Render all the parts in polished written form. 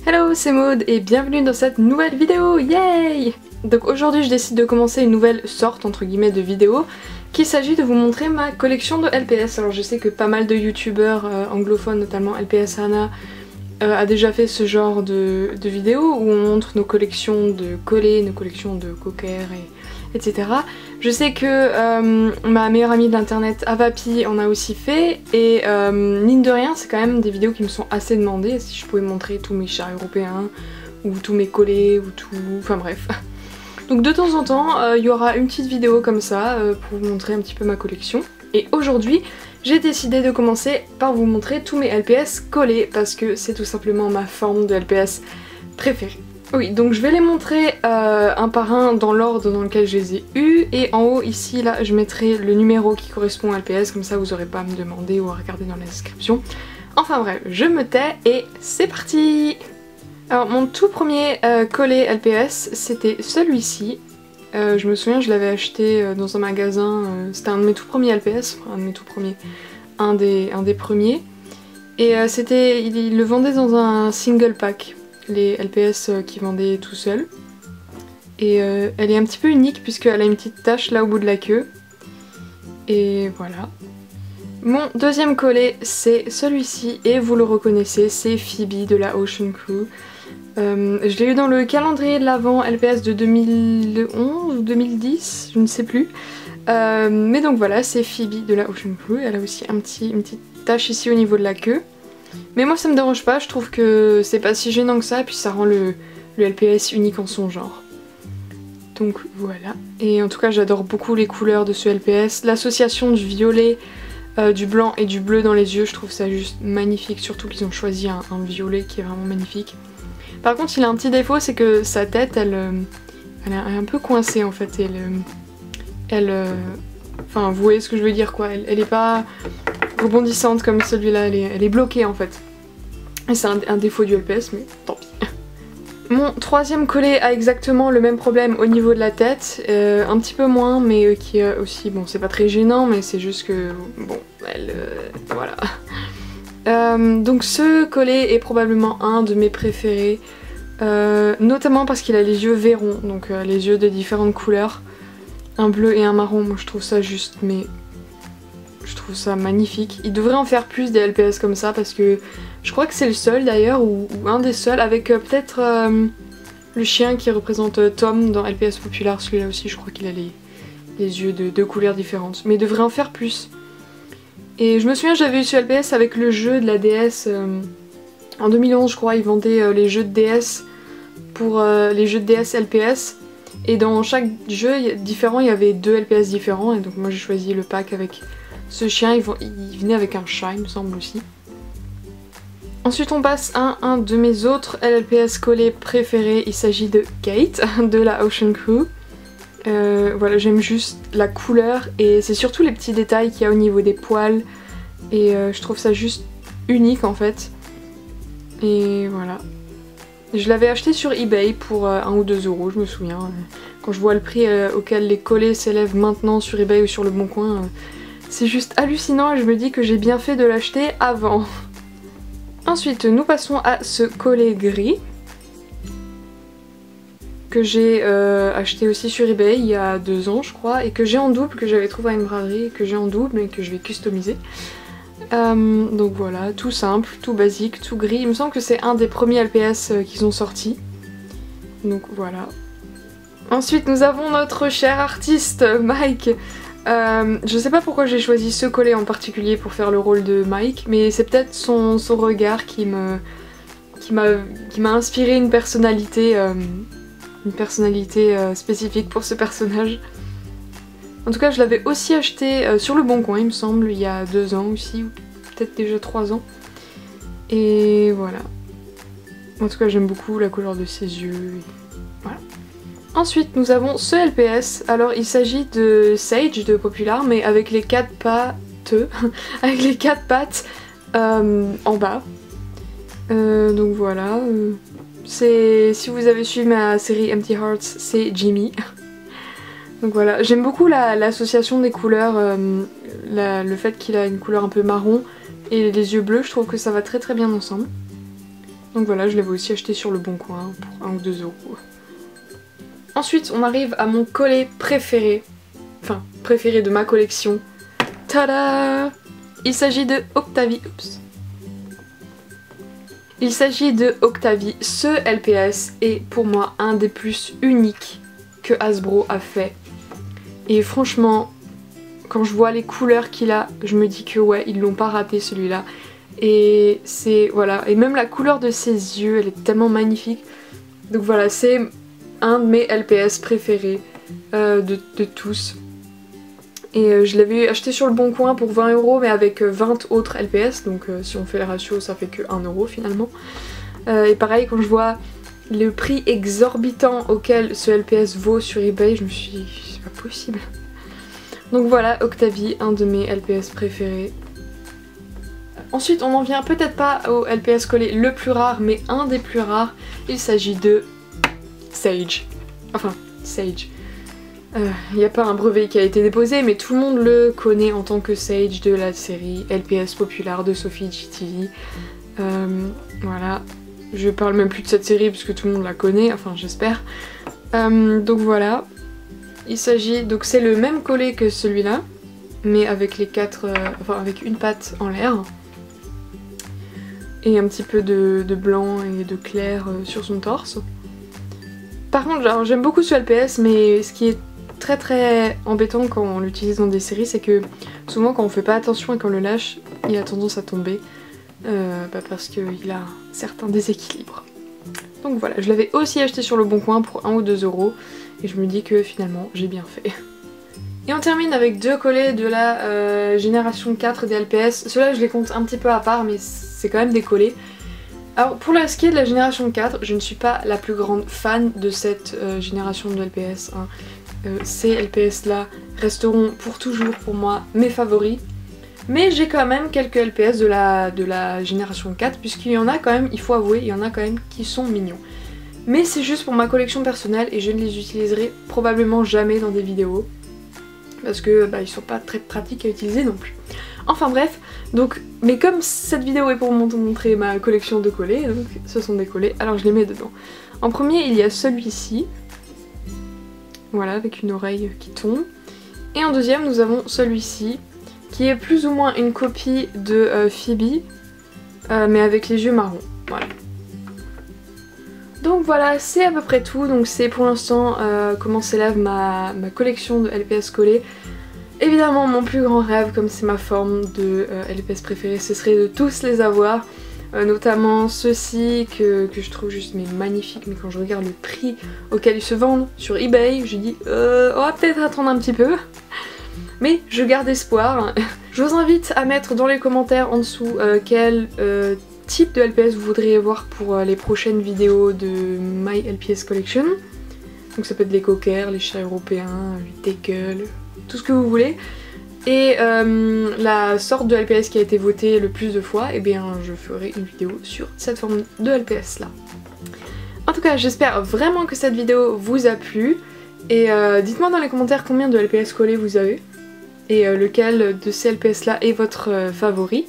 Hello, c'est Maud et bienvenue dans cette nouvelle vidéo, yay! Donc aujourd'hui je décide de commencer une nouvelle sorte entre guillemets de vidéo qu'il s'agit de vous montrer ma collection de LPS. Alors je sais que pas mal de youtubeurs anglophones, notamment LPS Hana, a déjà fait ce genre de vidéo où on montre nos collections de collets, nos collections de cocker, etc. Je sais que ma meilleure amie de l'internet Avapi en a aussi fait et mine de rien c'est quand même des vidéos qui me sont assez demandées, si je pouvais montrer tous mes chars européens ou tous mes collets ou tout... enfin bref. Donc de temps en temps il y aura une petite vidéo comme ça pour vous montrer un petit peu ma collection. Et aujourd'hui j'ai décidé de commencer par vous montrer tous mes LPS collés parce que c'est tout simplement ma forme de LPS préférée. Oui, donc je vais les montrer un par un dans l'ordre dans lequel je les ai eus, et en haut ici là je mettrai le numéro qui correspond à LPS, comme ça vous n'aurez pas à me demander ou à regarder dans la description. Enfin bref, je me tais et c'est parti! Alors mon tout premier collet LPS c'était celui-ci. Je me souviens, je l'avais acheté dans un magasin, c'était un de mes tout premiers LPS, enfin un de mes tout premiers, un des premiers. Et il le vendait dans un single pack, les LPS qui vendaient tout seul. Et elle est un petit peu unique puisqu'elle a une petite tache là au bout de la queue. Et voilà. Mon deuxième collet c'est celui-ci et vous le reconnaissez, c'est Phoebe de la Ocean Crew. Je l'ai eu dans le calendrier de l'Avent LPS de 2011 ou 2010, je ne sais plus. Mais donc voilà, c'est Phoebe de la Ocean Crew, elle a aussi une petite tache ici au niveau de la queue. Mais moi ça me dérange pas, je trouve que c'est pas si gênant que ça, et puis ça rend le LPS unique en son genre. Donc voilà, et en tout cas j'adore beaucoup les couleurs de ce LPS, l'association du violet, du blanc et du bleu dans les yeux, je trouve ça juste magnifique, surtout qu'ils ont choisi un violet qui est vraiment magnifique. Par contre il a un petit défaut, c'est que sa tête elle est un peu coincée en fait, enfin vous voyez ce que je veux dire quoi, elle est pas rebondissante comme celui-là, elle est bloquée en fait. Et c'est un défaut du LPS, mais tant pis. Mon troisième collet a exactement le même problème au niveau de la tête, un petit peu moins, mais qui est aussi, bon c'est pas très gênant, mais c'est juste que, bon, voilà. Donc ce collet est probablement un de mes préférés, notamment parce qu'il a les yeux verrons, donc les yeux de différentes couleurs, un bleu et un marron, moi je trouve ça juste, mais je trouve ça magnifique. Il devrait en faire plus des LPS comme ça parce que je crois que c'est le seul d'ailleurs, ou un des seuls, avec peut-être le chien qui représente Tom dans LPS Populaire, celui-là aussi je crois qu'il a les yeux de deux couleurs différentes, mais il devrait en faire plus. Et je me souviens j'avais eu ce LPS avec le jeu de la DS, en 2011 je crois, ils vendaient les jeux de DS pour les jeux de DS LPS, et dans chaque jeu différent il y avait deux LPS différents, et donc moi j'ai choisi le pack avec ce chien, il venait avec un chat il me semble aussi. Ensuite on passe à un de mes autres LPS collés préférés, il s'agit de Kate de la Ocean Crew. Voilà, j'aime juste la couleur et c'est surtout les petits détails qu'il y a au niveau des poils, et je trouve ça juste unique en fait. Et voilà. Je l'avais acheté sur eBay pour 1 ou 2 euros, je me souviens. Quand je vois le prix auquel les collets s'élèvent maintenant sur eBay ou sur le Bon Coin, c'est juste hallucinant et je me dis que j'ai bien fait de l'acheter avant. Ensuite nous passons à ce collet gris que j'ai acheté aussi sur eBay il y a 2 ans je crois, et que j'ai en double, que j'avais trouvé à une braderie, que j'ai en double et que je vais customiser. Donc voilà, tout simple, tout basique, tout gris. Il me semble que c'est un des premiers LPS qu'ils ont sorti. Donc voilà. Ensuite nous avons notre cher artiste Mike. Je sais pas pourquoi j'ai choisi ce collet en particulier pour faire le rôle de Mike, mais c'est peut-être son regard qui m'a inspiré une personnalité spécifique pour ce personnage. En tout cas je l'avais aussi acheté sur le Bon Coin il me semble, il y a 2 ans aussi, ou peut-être déjà 3 ans. Et voilà. En tout cas j'aime beaucoup la couleur de ses yeux, et voilà. Ensuite nous avons ce LPS, alors il s'agit de Sage de Populaire mais avec les 4 pattes, avec les 4 pattes en bas. Donc voilà, si vous avez suivi ma série Empty Hearts, c'est Jimmy. Donc voilà, j'aime beaucoup l'association des couleurs, le fait qu'il a une couleur un peu marron et les yeux bleus, je trouve que ça va très très bien ensemble. Donc voilà, je l'avais aussi acheté sur le Bon Coin pour 1 ou 2 euros. Ensuite, on arrive à mon collet préféré. Enfin, préféré de ma collection. Tada! Il s'agit de Octavie. Oups. Il s'agit de Octavie. Ce LPS est pour moi un des plus uniques que Hasbro a fait. Et franchement, quand je vois les couleurs qu'il a, je me dis que ouais, ils l'ont pas raté celui-là. Et c'est, voilà, et même la couleur de ses yeux, elle est tellement magnifique. Donc voilà, c'est un de mes LPS préférés de tous. Et je l'avais acheté sur le Bon Coin pour 20 euros, mais avec 20 autres LPS, donc si on fait le ratio, ça fait que 1 euro finalement. Et pareil, quand je vois le prix exorbitant auquel ce LPS vaut sur eBay, je me suis dit, c'est pas possible. Donc voilà, Octavie, un de mes LPS préférés. Ensuite, on n'en vient peut-être pas au LPS collé le plus rare, mais un des plus rares. Il s'agit de Sage. Enfin, Sage. Il n'y a pas un brevet qui a été déposé, mais tout le monde le connaît en tant que Sage de la série LPS populaire de Sophie GTV. Voilà. Je parle même plus de cette série puisque tout le monde la connaît, enfin j'espère. Donc voilà. Il s'agit, donc c'est le même collet que celui-là, mais avec les quatre, enfin avec une patte en l'air. Et un petit peu de blanc et de clair sur son torse. Par contre, j'aime beaucoup ce LPS, mais ce qui est très embêtant quand on l'utilise dans des séries, c'est que souvent quand on fait pas attention et qu'on le lâche, il a tendance à tomber parce qu'il a certains déséquilibres. Donc voilà, je l'avais aussi acheté sur le Bon Coin pour 1 ou 2 euros et je me dis que finalement j'ai bien fait. Et on termine avec 2 collets de la génération 4 des LPS. Ceux-là je les compte un petit peu à part, mais c'est quand même des collets. Alors pour ce qui est de la génération 4, je ne suis pas la plus grande fan de cette génération de LPS. Hein. Ces LPS là resteront pour toujours pour moi mes favoris. Mais j'ai quand même quelques LPS de la génération 4, puisqu'il y en a quand même, il faut avouer, il y en a quand même qui sont mignons. Mais c'est juste pour ma collection personnelle et je ne les utiliserai probablement jamais dans des vidéos. Parce que ils sont pas très pratiques à utiliser non plus. Enfin bref, donc, mais comme cette vidéo est pour montrer ma collection de collets, donc ce sont des collets, alors je les mets dedans. En premier, il y a celui-ci. Voilà, avec une oreille qui tombe. Et en deuxième, nous avons celui-ci, qui est plus ou moins une copie de Phoebe, mais avec les yeux marrons. Voilà. Donc voilà, c'est à peu près tout. Donc c'est pour l'instant comment s'élève ma collection de LPS collés. Évidemment, mon plus grand rêve, comme c'est ma forme de LPS préférée, ce serait de tous les avoir. Notamment ceux-ci que je trouve juste magnifiques, mais quand je regarde le prix auquel ils se vendent sur eBay, je dis on va peut-être attendre un petit peu. Mais je garde espoir. Je vous invite à mettre dans les commentaires en dessous quel type de LPS vous voudriez voir pour les prochaines vidéos de My LPS Collection. Donc ça peut être les cockers, les chats européens, les Deckle, tout ce que vous voulez. Et la sorte de LPS qui a été votée le plus de fois, et bien je ferai une vidéo sur cette forme de LPS là. En tout cas, j'espère vraiment que cette vidéo vous a plu. Et dites-moi dans les commentaires combien de LPS collés vous avez. Et lequel de ces LPS là est votre favori.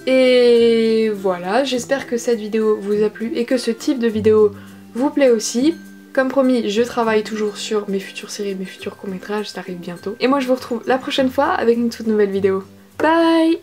Et voilà, j'espère que cette vidéo vous a plu et que ce type de vidéo vous plaît aussi. Comme promis, je travaille toujours sur mes futures séries, mes futurs courts-métrages, ça arrive bientôt. Et moi je vous retrouve la prochaine fois avec une toute nouvelle vidéo. Bye!